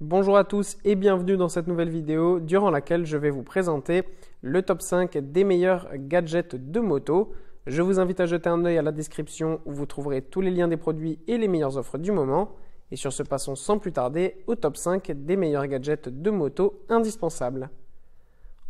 Bonjour à tous et bienvenue dans cette nouvelle vidéo durant laquelle je vais vous présenter le top 5 des meilleurs gadgets de moto. Je vous invite à jeter un œil à la description où vous trouverez tous les liens des produits et les meilleures offres du moment. Et sur ce, passons sans plus tarder au top 5 des meilleurs gadgets de moto indispensables.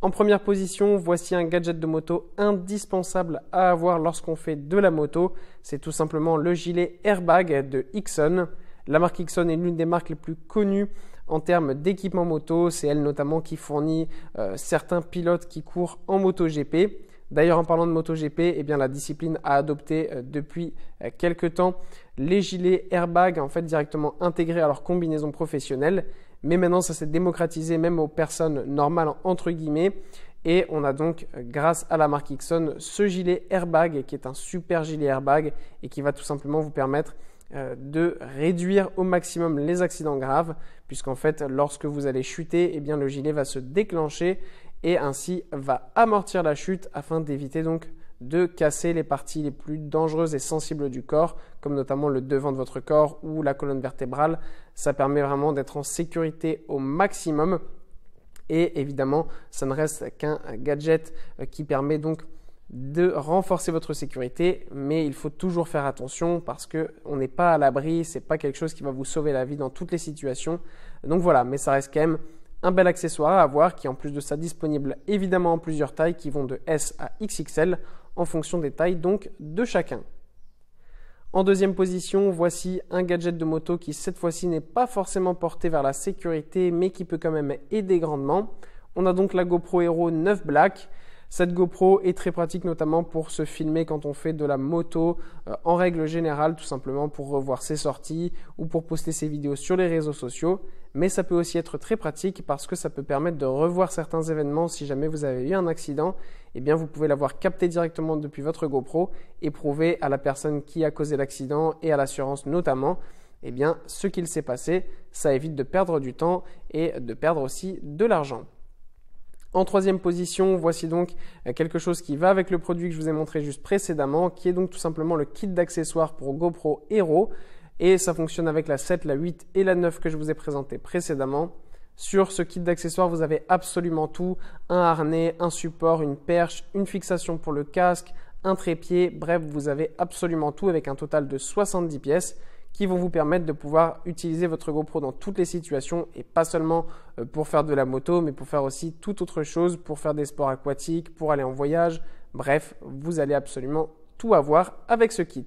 En première position, voici un gadget de moto indispensable à avoir lorsqu'on fait de la moto. C'est tout simplement le gilet airbag de Ixon. La marque Ixon est l'une des marques les plus connues en termes d'équipement moto. C'est elle notamment qui fournit certains pilotes qui courent en MotoGP. D'ailleurs, en parlant de MotoGP, eh bien, la discipline a adopté depuis quelques temps les gilets airbag en fait, directement intégrés à leur combinaison professionnelle. Mais maintenant, ça s'est démocratisé même aux personnes normales, entre guillemets. Et on a donc, grâce à la marque Ixon, ce gilet airbag qui est un super gilet airbag et qui va tout simplement vous permettre de réduire au maximum les accidents graves, puisqu'en fait, lorsque vous allez chuter, eh bien, le gilet va se déclencher et ainsi va amortir la chute afin d'éviter donc de casser les parties les plus dangereuses et sensibles du corps, comme notamment le devant de votre corps ou la colonne vertébrale. Ça permet vraiment d'être en sécurité au maximum. Et évidemment, ça ne reste qu'un gadget qui permet donc de renforcer votre sécurité, mais il faut toujours faire attention parce qu'on n'est pas à l'abri, c'est pas quelque chose qui va vous sauver la vie dans toutes les situations. Donc voilà, mais ça reste quand même un bel accessoire à avoir qui est en plus de ça disponible évidemment en plusieurs tailles qui vont de S à XXL en fonction des tailles donc de chacun. En deuxième position, voici un gadget de moto qui cette fois-ci n'est pas forcément porté vers la sécurité mais qui peut quand même aider grandement. On a donc la GoPro Hero 9 Black. Cette GoPro est très pratique notamment pour se filmer quand on fait de la moto en règle générale, tout simplement pour revoir ses sorties ou pour poster ses vidéos sur les réseaux sociaux. Mais ça peut aussi être très pratique parce que ça peut permettre de revoir certains événements. Si jamais vous avez eu un accident, eh bien vous pouvez l'avoir capté directement depuis votre GoPro et prouver à la personne qui a causé l'accident et à l'assurance notamment, eh bien ce qu'il s'est passé. Ça évite de perdre du temps et de perdre aussi de l'argent. En troisième position, voici donc quelque chose qui va avec le produit que je vous ai montré juste précédemment, qui est donc tout simplement le kit d'accessoires pour GoPro Hero. Et ça fonctionne avec la 7, la 8 et la 9 que je vous ai présenté précédemment. Sur ce kit d'accessoires, vous avez absolument tout. Un harnais, un support, une perche, une fixation pour le casque, un trépied. Bref, vous avez absolument tout avec un total de 70 pièces qui vont vous permettre de pouvoir utiliser votre GoPro dans toutes les situations et pas seulement pour faire de la moto, mais pour faire aussi toute autre chose, pour faire des sports aquatiques, pour aller en voyage. Bref, vous allez absolument tout avoir avec ce kit.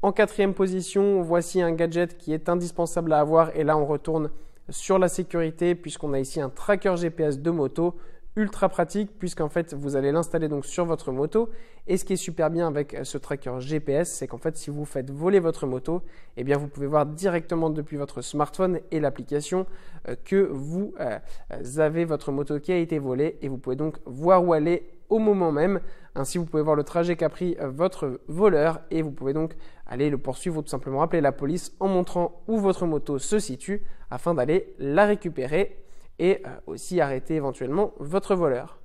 En quatrième position, voici un gadget qui est indispensable à avoir et là on retourne sur la sécurité puisqu'on a ici un tracker GPS de moto ultra pratique puisqu'en fait vous allez l'installer donc sur votre moto et ce qui est super bien avec ce tracker GPS c'est qu'en fait si vous faites voler votre moto eh bien vous pouvez voir directement depuis votre smartphone et l'application que vous avez votre moto qui a été volée et vous pouvez donc voir où elle est au moment même. Ainsi vous pouvez voir le trajet qu'a pris votre voleur et vous pouvez donc aller le poursuivre ou tout simplement appeler la police en montrant où votre moto se situe afin d'aller la récupérer et aussi arrêter éventuellement votre voleur.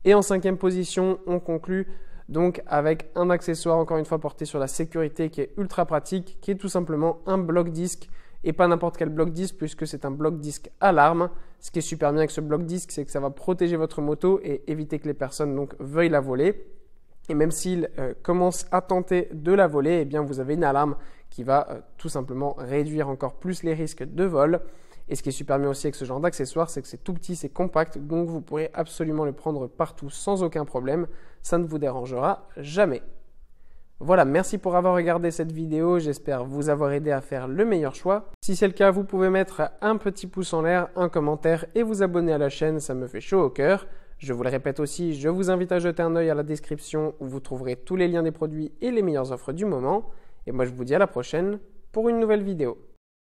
Et en cinquième position, on conclut donc avec un accessoire encore une fois porté sur la sécurité qui est ultra pratique, qui est tout simplement un bloc disque et pas n'importe quel bloc disque puisque c'est un bloc disque alarme. Ce qui est super bien avec ce bloc disque, c'est que ça va protéger votre moto et éviter que les personnes donc veuillent la voler. Et même s'ils commencent à tenter de la voler, eh bien vous avez une alarme qui va tout simplement réduire encore plus les risques de vol. Et ce qui est super bien aussi avec ce genre d'accessoire, c'est que c'est tout petit, c'est compact, donc vous pourrez absolument le prendre partout sans aucun problème. Ça ne vous dérangera jamais. Voilà, merci pour avoir regardé cette vidéo, j'espère vous avoir aidé à faire le meilleur choix. Si c'est le cas, vous pouvez mettre un petit pouce en l'air, un commentaire et vous abonner à la chaîne, ça me fait chaud au cœur. Je vous le répète aussi, je vous invite à jeter un œil à la description où vous trouverez tous les liens des produits et les meilleures offres du moment. Et moi je vous dis à la prochaine pour une nouvelle vidéo.